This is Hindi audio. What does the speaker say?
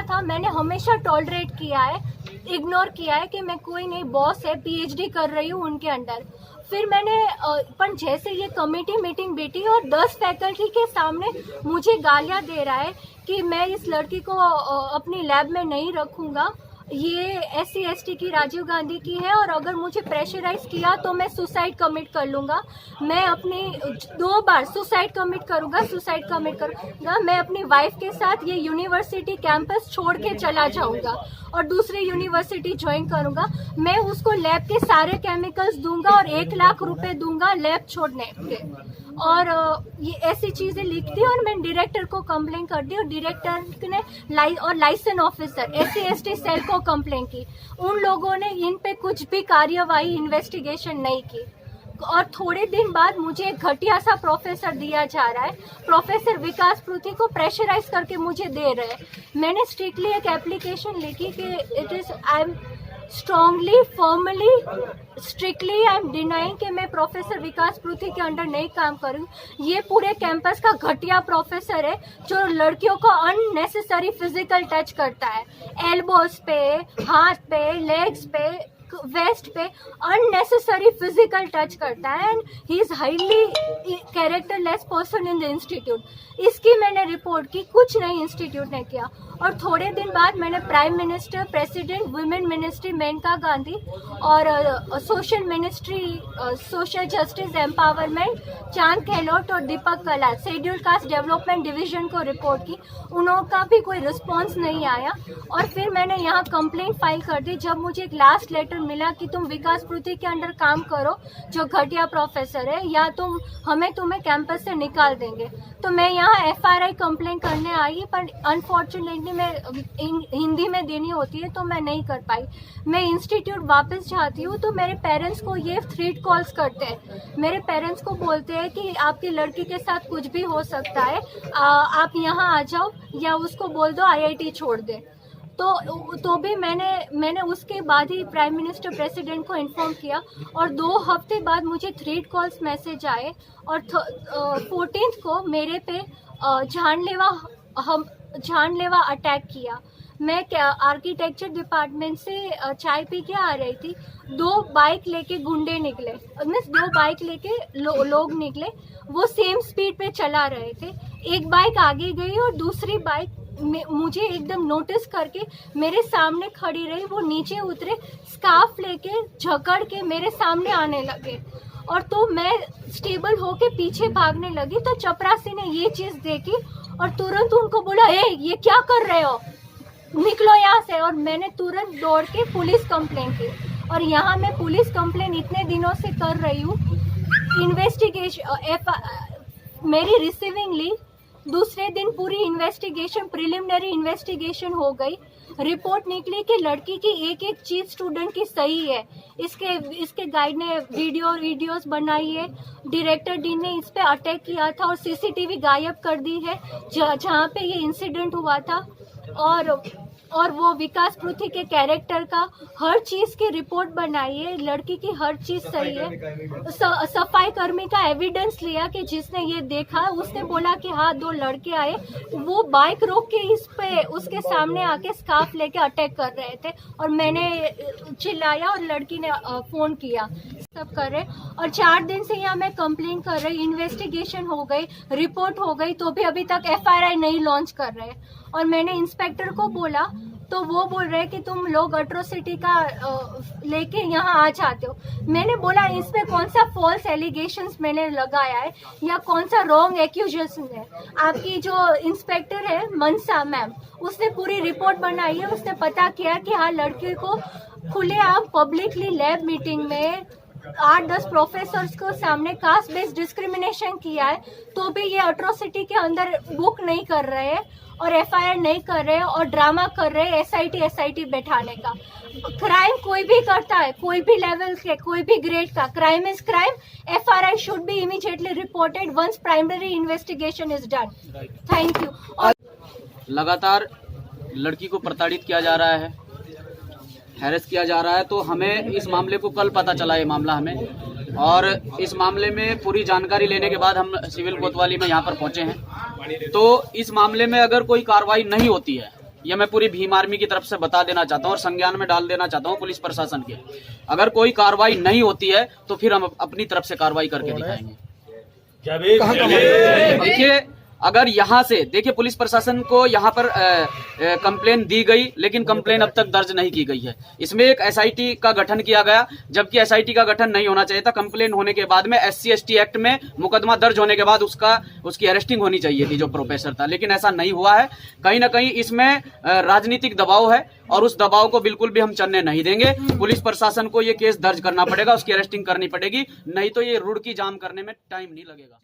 था मैंने हमेशा टॉलरेट किया है, इग्नोर किया है कि मैं कोई नहीं, बॉस है, पीएचडी कर रही हूँ उनके अंडर। फिर मैंने पर जैसे ये कमेटी मीटिंग बैठी और 10 फैकल्टी के सामने मुझे गालियाँ दे रहा है कि मैं इस लड़की को अपनी लैब में नहीं रखूँगा, ये SC/ST की राजीव गांधी की है और अगर मुझे प्रेशराइज किया तो मैं सुसाइड कमिट कर लूँगा। मैं अपनी 2 बार सुसाइड कमिट करूँगा। मैं अपनी वाइफ के साथ ये यूनिवर्सिटी कैंपस छोड़ के चला जाऊँगा और दूसरी यूनिवर्सिटी ज्वाइन करूँगा। मैं उसको लैब के सारे केमिकल्स दूंगा और 1 लाख रुपए दूंगा लैब छोड़ने के। और ये ऐसी चीज़ें लिख दी और मैंने डायरेक्टर को कंप्लेन कर दी और डायरेक्टर ने लाइसेंस ऑफिसर SC/ST सेल को कंप्लेन की। उन लोगों ने इन पे कुछ भी कार्यवाही इन्वेस्टिगेशन नहीं की। और थोड़े दिन बाद मुझे एक घटिया सा प्रोफेसर दिया जा रहा है, प्रोफेसर विकास पृथ्वी को प्रेशराइज करके मुझे दे रहे हैं। मैंने स्ट्रिक्टली एक एप्लीकेशन लिखी कि it is I am strongly formally strictly I am denying कि मैं प्रोफेसर विकास पृथ्वी के अंडर नहीं काम करूँ। ये पूरे कैंपस का घटिया प्रोफेसर है जो लड़कियों को अननेसेसरी फिजिकल टच करता है, एल्बोस पे, हाथ पे, लेग्स पे, वेस्ट पे अननेसेसरी फिजिकल टच करता है and he is highly characterless person in the institute. इसकी मैंने रिपोर्ट की, कुछ नहीं इंस्टीट्यूट ने किया। और थोड़े दिन बाद मैंने prime minister, president, women ministry Maneka Gandhi और social ministry, social justice empowerment Chand Gehlot और Deepak Kalal, schedule caste development division को रिपोर्ट की। उनका भी कोई रिस्पॉन्स नहीं आया और फिर मैंने यहाँ कंप्लेंट फाइल कर दी। जब मुझे एक लास्ट लेटर मिला कि तुम विकास पृथ्वी के अंडर काम करो जो घटिया प्रोफेसर है या तुम्हें कैंपस से निकाल देंगे, तो मैं यहाँ FRI कंप्लेंट करने आई। पर अनफॉर्चुनेटली मैं हिंदी में देनी होती है तो मैं नहीं कर पाई। मैं इंस्टीट्यूट वापस जाती हूँ तो मेरे पेरेंट्स को ये थ्रेट कॉल्स करते हैं। मेरे पेरेंट्स को बोलते हैं कि आपकी लड़की के साथ कुछ भी हो सकता है, आप यहाँ आ जाओ या उसको बोल दो IIT छोड़ दे। तो भी मैंने उसके बाद ही प्राइम मिनिस्टर, प्रेसिडेंट को इन्फॉर्म किया और 2 हफ्ते बाद मुझे थ्रेट कॉल्स मैसेज आए और 14 को मेरे पे जानलेवा अटैक किया। मैं आर्किटेक्चर डिपार्टमेंट से चाय पी के आ रही थी, 2 बाइक लेके गुंडे निकले, मीन्स 2 बाइक लेके लोग निकले, वो सेम स्पीड पे चला रहे थे। एक बाइक आगे गई और दूसरी बाइक मुझे एकदम नोटिस करके मेरे सामने खड़ी रही। वो नीचे उतरे, स्कार्फ लेके झकड़ के मेरे सामने आने लगे और तो मैं स्टेबल होके पीछे भागने लगी। तो चपरासी ने ये चीज़ देखी और तुरंत उनको बोला, ये क्या कर रहे हो, निकलो यहाँ से। और मैंने तुरंत दौड़ के पुलिस कंप्लेन की और यहाँ मैं पुलिस कंप्लेन इतने दिनों से कर रही हूँ। इन्वेस्टिगेशन मेरी रिसीविंग ली, दूसरे दिन पूरी इन्वेस्टिगेशन, प्रिलिमिनरी इन्वेस्टिगेशन हो गई। रिपोर्ट निकली कि लड़की की एक चीज स्टूडेंट की सही है। इसके गाइड ने वीडियोस बनाई है। डायरेक्टर डीन ने इस पे अटैक किया था और CCTV गायब कर दी है जहाँ पे ये इंसिडेंट हुआ था। और वो विकास पृथ्वी के कैरेक्टर का हर चीज की रिपोर्ट बनाई है, लड़की की हर चीज सही है। सफाई कर्मी का एविडेंस लिया कि जिसने ये देखा, उसने बोला कि हाँ 2 लड़के आए, वो बाइक रोक के इस पे उसके सामने आके स्कार्फ लेके अटैक कर रहे थे और मैंने चिल्लाया और लड़की ने फोन किया, सब कर रहे। और 4 दिन से यहाँ मैं कंप्लेन कर रही, इन्वेस्टिगेशन हो गई, रिपोर्ट हो गई, तो भी अभी तक FRI नहीं लॉन्च कर रहे। और मैंने इंस्पेक्टर को बोला तो वो बोल रहे कि तुम लोग एट्रोसिटी का लेके यहाँ आ जाते हो। मैंने बोला इसमें कौन सा फॉल्स एलिगेशंस मैंने लगाया है या कौन सा रॉन्ग एक्यूजेशन है। आपकी जो इंस्पेक्टर है मनसा मैम, उसने पूरी रिपोर्ट बनाई है, उसने पता किया कि हाँ लड़के को खुलेआम पब्लिकली लैब मीटिंग में 8-10 प्रोफेसर्स को सामने कास्ट बेस्ड डिस्क्रिमिनेशन किया है, तो भी ये एट्रोसिटी के अंदर बुक नहीं कर रहे हैं और FIR नहीं कर रहे हैं और ड्रामा कर रहे हैं SIT बैठाने का। क्राइम कोई भी करता है, कोई भी लेवल के, कोई भी ग्रेड का, crime is crime. FRI should be immediately reported once primary investigation is done. Thank you. और लगातार लड़की को प्रताड़ित किया जा रहा है, हैरेस किया जा रहा है, तो हमें इस मामले को कल पता चला ये मामला हमें, और इस मामले में पूरी जानकारी लेने के बाद हम सिविल कोतवाली में यहाँ पर पहुँचे हैं। तो इस मामले में अगर कोई कार्रवाई नहीं होती है ये मैं पूरी भीम आर्मी की तरफ से बता देना चाहता हूँ और संज्ञान में डाल देना चाहता हूँ पुलिस प्रशासन के। अगर कोई कार्रवाई नहीं होती है तो फिर हम अपनी तरफ से कार्रवाई करके दिखाएंगे। देखिए, अगर यहाँ से देखिए पुलिस प्रशासन को यहाँ पर कंप्लेन दी गई, लेकिन कंप्लेन अब तक दर्ज नहीं की गई है। इसमें एक एसआईटी का गठन किया गया, जबकि एसआईटी का गठन नहीं होना चाहिए था। कंप्लेन होने के बाद में SC/ST एक्ट में मुकदमा दर्ज होने के बाद उसकी अरेस्टिंग होनी चाहिए थी जो प्रोफेसर था, लेकिन ऐसा नहीं हुआ है। कहीं ना कहीं इसमें राजनीतिक दबाव है और उस दबाव को बिल्कुल भी हम चलने नहीं देंगे। पुलिस प्रशासन को ये केस दर्ज करना पड़ेगा, उसकी अरेस्टिंग करनी पड़ेगी, नहीं तो ये रुड़की जाम करने में टाइम नहीं लगेगा।